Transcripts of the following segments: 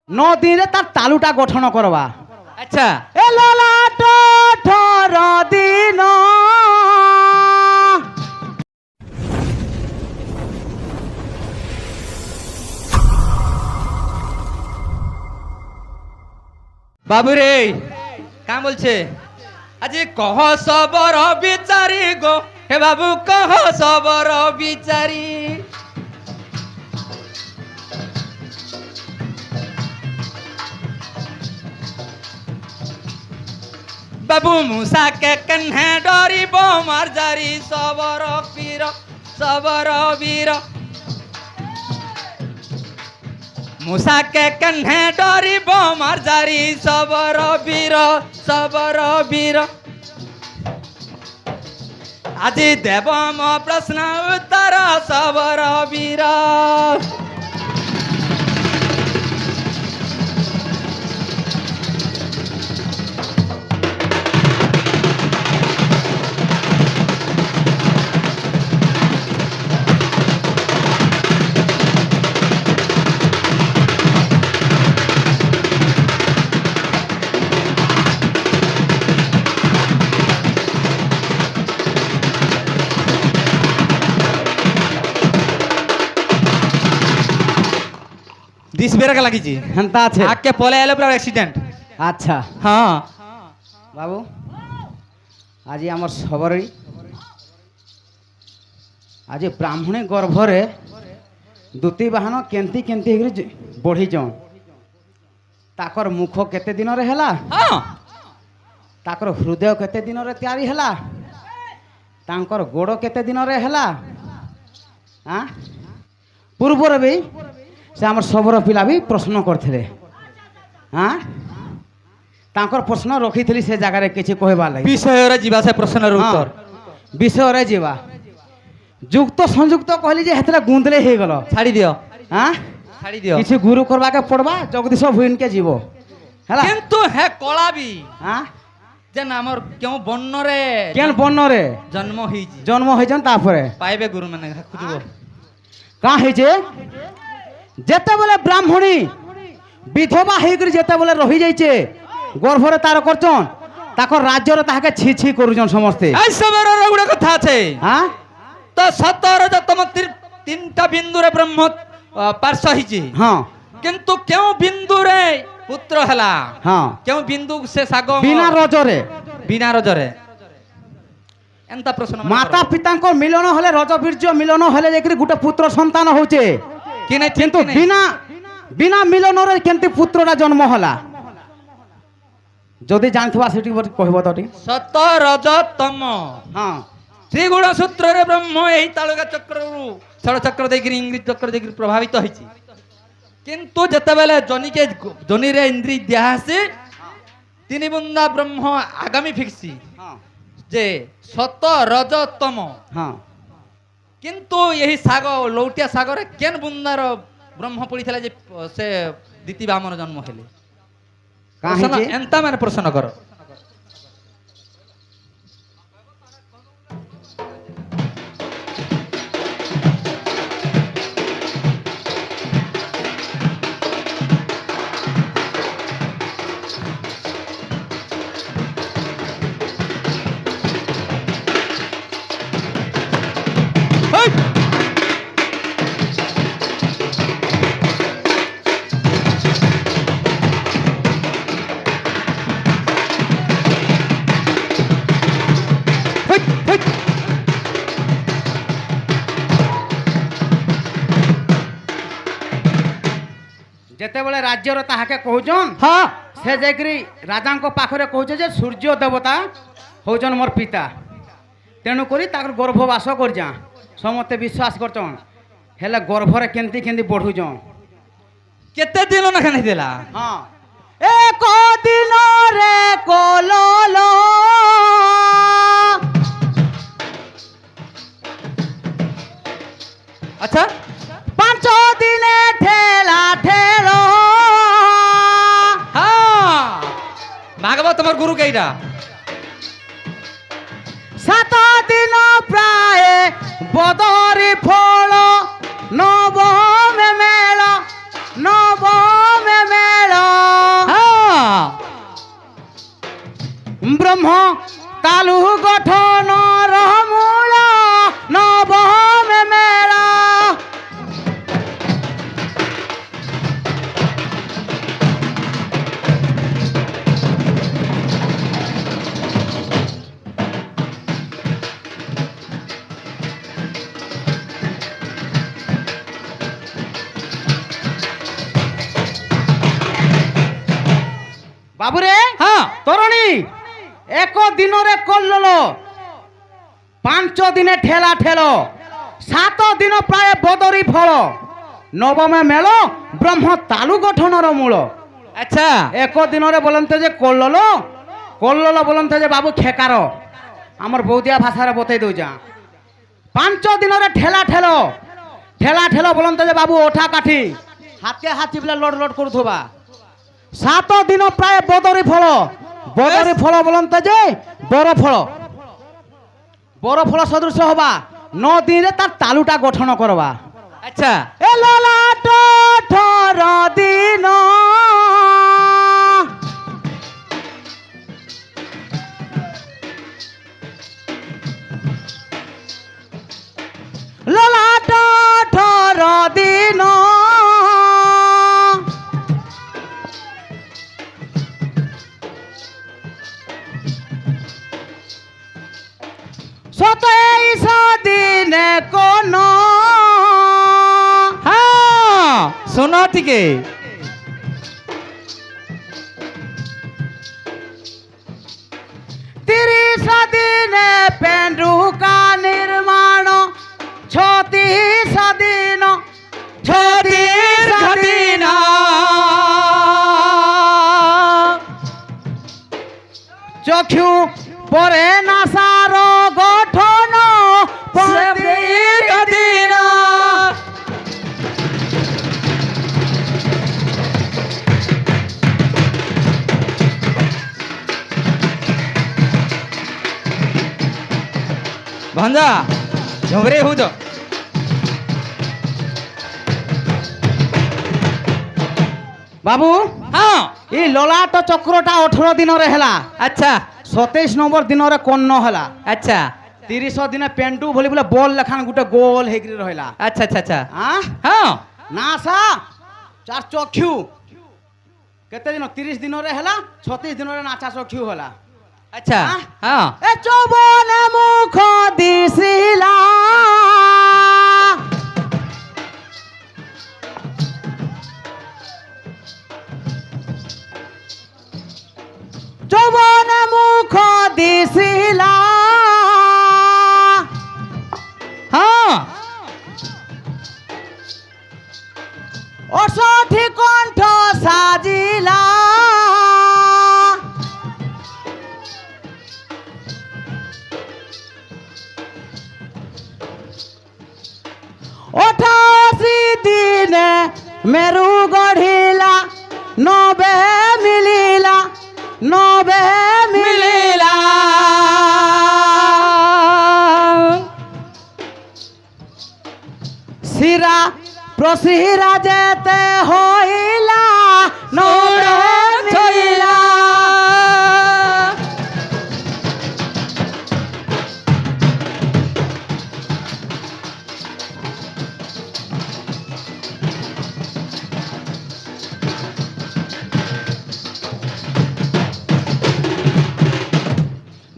9 দিନରେ তার তালুটা গঠন করবা। আচ্ছা এ ললাট 18 দিন বাবু রে কাম বলছে আজি কহ সবর বিচারি গো হে বাবু কহ সবর বিচারি বাবু মুসা কে কন্হে ডরিব মার জারি সবর বীর সবর বীর মুসা কে কন্হে ডরিব মার জারি সবর বীর সবর বীর আজি দেব মো প্রশ্ন উত্তর সবর বীর দিস বেরকা লাগিছি হেনতা আছে। আকে পলে এলো পুরা অ্যাক্সিডেন্ট আচ্ছা হ্যাঁ বাবু আজি আমার সবরই আজি ব্রাহ্মণী গর্ভরে দুতি বাহন কেন্তি কেন্তি হইকি বঢ়িছন। তাকর মুখ কেতে দিনরে হেলা, হ্যাঁ তাকর হৃদয় কেতে দিনরে তৈরি হেলা, তাঙ্কর গোড় কেতে দিনরে হেলা। হ্যাঁ পূর্বরে বি সে আমার সবর পিলা বি প্রশ্ন করଥିଲେ। হ্যাঁ তাঙ্কর প্রশ্ন রখিଥିଲି সে জায়গায় কিছু কহবার লাগি। বিষয়রে ଯିବା ସେ ପ୍ରଶ୍ନର ଉତ୍ତର বিষୟରେ ଯିବା। যুক্ত সংযুক্ত কহিলি যে হেতরে গুন্দলে হয়ে গেল। ଛାଡି ଦିଅ হ্যাঁ ଛାଡି ଦିଅ কিছু গুরু করবাকে পড়বা, জগদীশ ভুইনকে যাব হেলা। কিন্তু হে কলা বি হ্যাঁ যেন আমার কেউ বন্যরে কেন বর্ণরে জন্ম হইছি জন্ম হয়েছেন তারপরে পাইবে গুরু মানে খুঁজব কাঁ হয়েছে যেতেবেলে ব্রাহ্মণী বিধবা হইকরি যেতেবেলে রহি যাইছে গর্ভরে তার করছন, তাকর রাজ্যরে তাহাকে ছি ছি করুছন সমস্তে। এই সবের গুড়া কথা আছে। হ্যাঁ তো 17 তম তিনটা বিন্দুরে ব্রহ্ম পার্শ্ব হইছে, হ্যাঁ কিন্তু কেউ বিন্দুরে পুত্র হেলা, হ্যাঁ কেউ বিন্দু সে সাগ বিনা রজরে বিনা রজরে এন্তা প্রশ্ন মাতা পিতাঙ্কর মিলন হলে রজবীর্য মিলন হলে যাই গোটে পুত্র সন্তান হচ্ছে, কি নাই কিন্তু বিনা বিনা মিলনরে কেমতি পুত্রটা জন্ম হলা যদি জানিথবা সেটি কহিব তো ঠিক। 17 তম হ্যাঁ ত্রিগুণ সূত্রে ব্রহ্ম এই তালুকা চক্রରୁ ষড় চক্র ଦେଇକିରି ইংরেজ চক্র ଦେଇକିରି প্রভাবিত হয়েছে, কিন্তু যেতেবেলে জনিকে জনিরে ইন্দ্রি দিয়া আসে তিনি বুন্দা ব্রহ্ম আগামী ফিক্সি যে 17 তম, হ্যাঁ কিন্তু এই সাগ লৌটিয়া সাগরে কেন বুন্দার ব্রহ্ম পড়িଥିଲା যে সে দ্বিতীয় বামন জন্ম হেলে কাহিঁচে এন্তা মানে প্রশ্ন কর। যেতেবেলে রাজ্যর তাহাকে কহুছন, হ্যাঁ সে যাইকরি রাজাঙ্ক পাখরে কহুছে যে সূর্য দেবতা হউছন মোর পিতা, তেণু করি তাকর গর্ভবাস করযা সমস্তে বিশ্বাস করছন। হেলে গর্ভরে কেমতি কেমতি বঢ়ুছন। কেতে দিন না খানি দিলা হ্যাঁ এক দিন রে কলল আচ্ছা 5 দিনে ঠেলা ঠেল। হ্যাঁ ভাগবত তোমার গুরু কেইটা 7 দিন প্রায় বদরি ফল নবমে মেল নবমে মেল বাবুরে হ্যাঁ তরণী এক দিনরে কল্লল 5 দিনে ঠেলা ঠেল 7 দিন প্রায় বদরি ফল নবমে মেল ব্রহ্ম তালু গঠনর মূল। আচ্ছা এক দিনরে বলতে যে কল্লল কল্লল বলতে যে বাবু খেকার আমার বৌদিয়া ভাষারে বতাই দৌছা 5 দিনরে ঠেলা ঠেল ঠেলা ঠেল বলতে যে বাবু ওঠা কাঠি হাতে হাতি বলে লড় লড় করুথবা 7 দিন প্রায় বদরি ফল বদরি ফল বলতে যে বড় ফল সদৃশ হবা 9 দিনে তার তালুটা গঠন করবা। আচ্ছা এ ললাট 18 দিন ললাট 18 দিন সতেইশ দিনে কোন হ্যাঁ শোনো থেকে 30 দিনে পেন্ডুকা নির্মাণ 36 দিন 36 দিন চক্ষু পরে নাসার গঠন 35 দিন ভাঞ্জা ঝমরে হুদ বাবু হ্যাঁ এই ললাট চক্রটা 18 দিনরে হেলা আচ্ছা 27 নম্বর দিনরে কন্ন হেলা আচ্ছা 30 দিনে পেন্টু ভলি বলে বল লেখান গুটে গোল হেগরি রহিলা আচ্ছা আচ্ছা আচ্ছা আহ হ্যাঁ নাসা চার চক্ষু কেতে দিন 30 দিনরে হেলা 36 দিনরে নাচা চক্ষু হেলা আচ্ছা হ্যাঁ এ চৌবনে মুখ দিছিলা চৌবনে মুখ দিছিলা হ্যাঁ অসঠি কণ্ঠ সাজিলা অঠাশি দিনে মেরু গঢ়িলা 90 মিলিলা 90 মিলিলা শিরা প্রশিরা যেতে হইলা 90 মিলিলা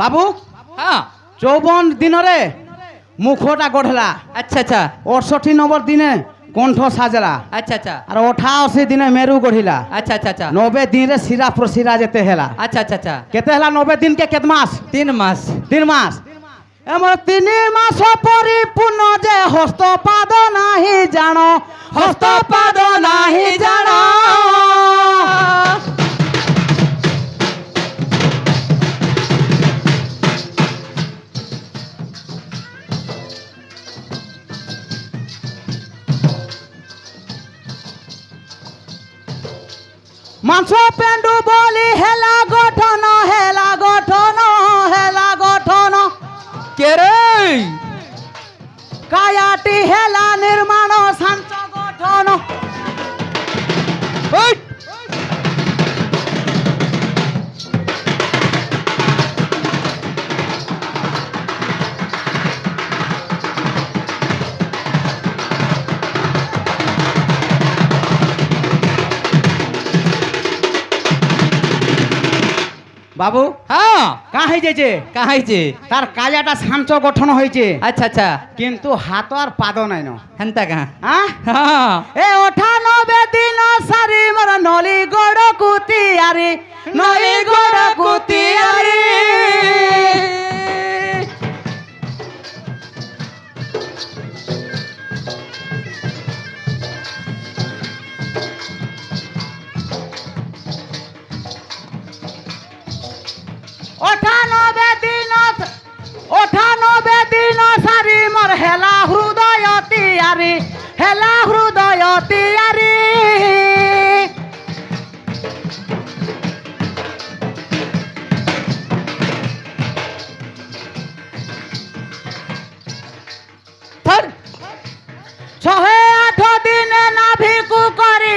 বাবু হ্যাঁ 54 দিনরে মুখটা গঢ়লা আচ্ছা আচ্ছা 68 নম্বর দিনে কণ্ঠ সাজলা আচ্ছা আচ্ছা আর 88 দিনে মেরু গঢ়িলা আচ্ছা আচ্ছা আচ্ছা 90 দিনে শিরা প্রশিরা যেতে হেলা আচ্ছা আচ্ছা আচ্ছা কেতে হেলা 90 দিন কে কেত মাস 3 মাস 3 মাস এমন 3 মাস পরিপূর্ণ যে হস্তপাদ নাহি জান হস্তপাদ নাহি জান মাংস পেন্ডু বলি হেলা গঠন হেলা গঠন হেলা গঠন কে রে কায়াটি হেলা নির্মাণ শান্ত গঠন ওই বাবু হ্যাঁ কা হয়েছে কাহাইছে তার কাজাটা শান্ত গঠন হয়েছে আচ্ছা আচ্ছা কিন্তু হাত আর পাদ নাই ন হেনতা কা হ্যাঁ হ্যাঁ এ 98 দিন সারি মর নলি গড় কুতিয়া ତିଆରି ନଈ ଗୋଡ଼କୁ ତିଆରି ଅଠାନବେ ଦିନ ସାରି ମୋର ହେଲା ହୃଦୟ ତିଆରି ହେଲା ହୃଦୟ ତିଆରି ଶହେ ଆଠ ଦିନେ ନାଭିକୁ କରି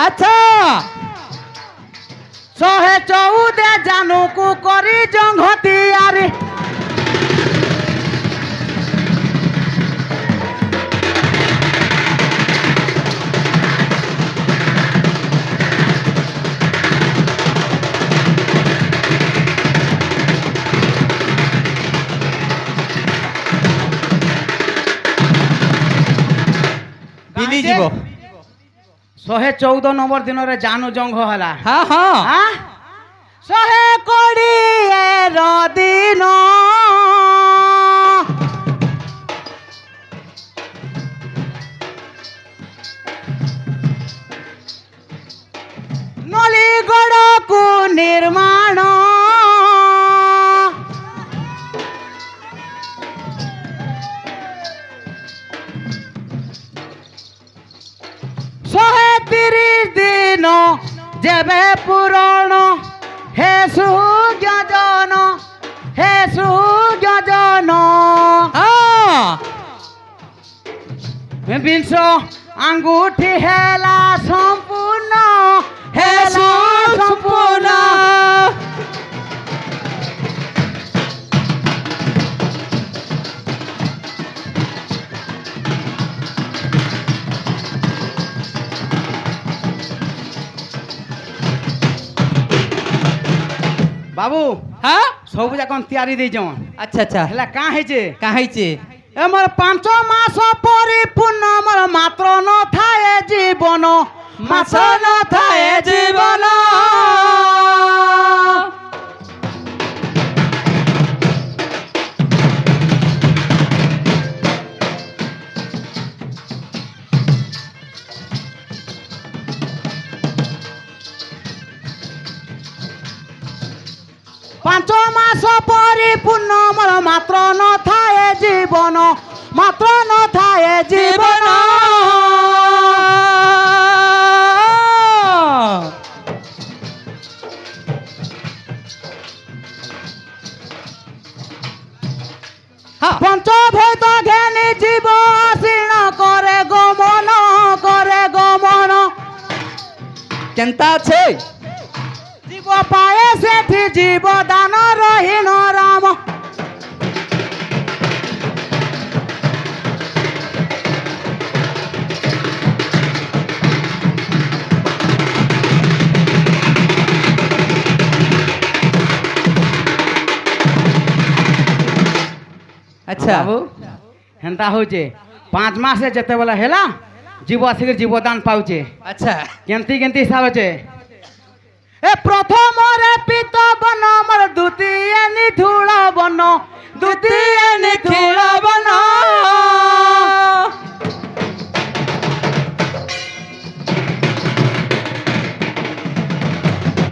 আচ্ছা ଶହେ ଚଉଦ ଜାନୁକୁ କରି ଜଙ୍ଘ ତିଆରି বিলি যাব 114 নম্বর দিনরে জানু জঙ্ঘ ହେଲା হ্যাঁ হ্যাঁ 120 দিন ନଲିଗଡ଼କୁ ନିର୍ମାଣ ଶହେ ତିରିଶ ଦିନ ଯେବେ ପୁରଣ হে সুজ্ঞজন হে সুজ্ঞজন বিংশ আঙ্গুঠি হেলা সম্পূর্ণ হেলা সম্পূর্ণ বাবু হ্যাঁ সবু যাক তৈরি দিয়েছ আচ্ছা আচ্ছা হেলা কাঁ হয়েছে কাহাইছে আমার 5 মাস পরিপূর্ণ আমার মাত্র নথায় জীবন মাছ নথায় জীবন পাঁচ মাস পরিপূর্ণ আমার মাত্র নথায় জীবন মাত্র নথায় জীবন পঞ্চভূত জ্ঞানী জীব আসীন করে গমন কেনতা আছে জীব পায়ে সেঠি জীবদান রহিণ রাম আচ্ছা বাবু হেন্তা হচ্ছে 5 মাসে যেতেবেলা হেলা জীব আসিকি জীবদান পাউছে আচ্ছা কেমতি কেমতি হিসাব আছে এ প্রথমরে পিত বন আমার দ্বিতীয় নিঠুল বন দ্বিতীয় নিঠুল